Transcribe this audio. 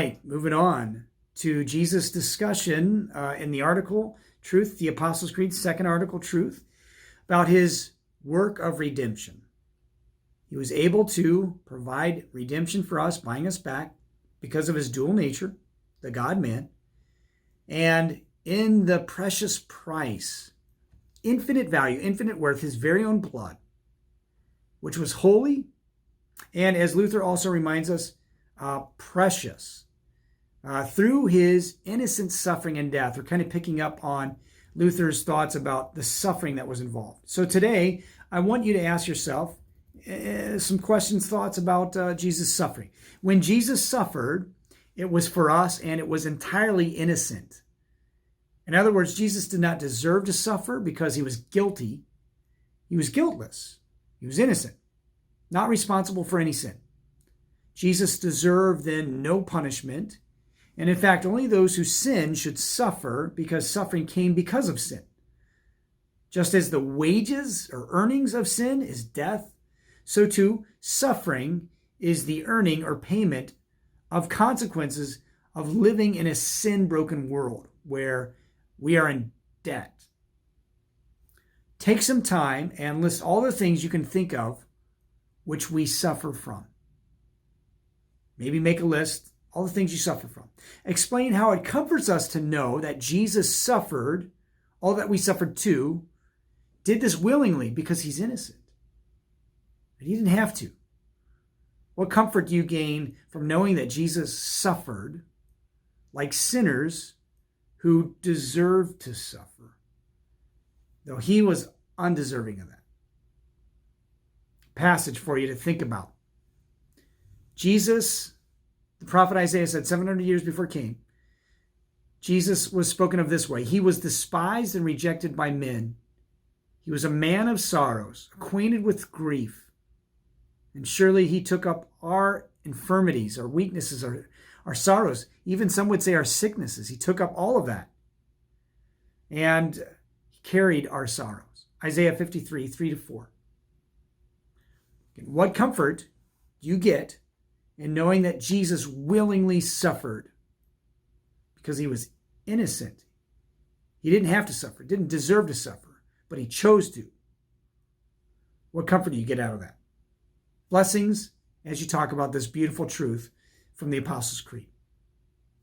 right, moving on to Jesus' discussion in the article, Truth, the Apostles' Creed, second article, Truth, about his work of redemption. He was able to provide redemption for us, buying us back because of his dual nature, the God-man, and in the precious price, infinite value, infinite worth, his very own blood, which was holy, and as Luther also reminds us, precious. Through his innocent suffering and death, we're kind of picking up on Luther's thoughts about the suffering that was involved. So today, I want you to ask yourself some questions, thoughts about Jesus' suffering. When Jesus suffered, it was for us and it was entirely innocent. In other words, Jesus did not deserve to suffer because he was guilty. He was guiltless. He was innocent, not responsible for any sin. Jesus deserved then no punishment. And in fact, only those who sin should suffer because suffering came because of sin. Just as the wages or earnings of sin is death, so too suffering is the earning or payment of consequences of living in a sin-broken world where we are in debt. Take some time and list all the things you can think of which we suffer from. Maybe make a list, all the things you suffer from. Explain how it comforts us to know that Jesus suffered, all that we suffered too, did this willingly because he's innocent. But he didn't have to. What comfort do you gain from knowing that Jesus suffered like sinners who deserved to suffer, though he was undeserving of that? Passage for you to think about. Jesus, the prophet Isaiah said 700 years before he came, Jesus was spoken of this way. He was despised and rejected by men. He was a man of sorrows, acquainted with grief. And surely he took up our infirmities, our weaknesses, our sorrows, even some would say our sicknesses. He took up all of that. And he carried our sorrows. Isaiah 53, 3-4. What comfort do you get in knowing that Jesus willingly suffered because he was innocent? He didn't have to suffer, didn't deserve to suffer, but he chose to. What comfort do you get out of that? Blessings as you talk about this beautiful truth from the Apostles' Creed.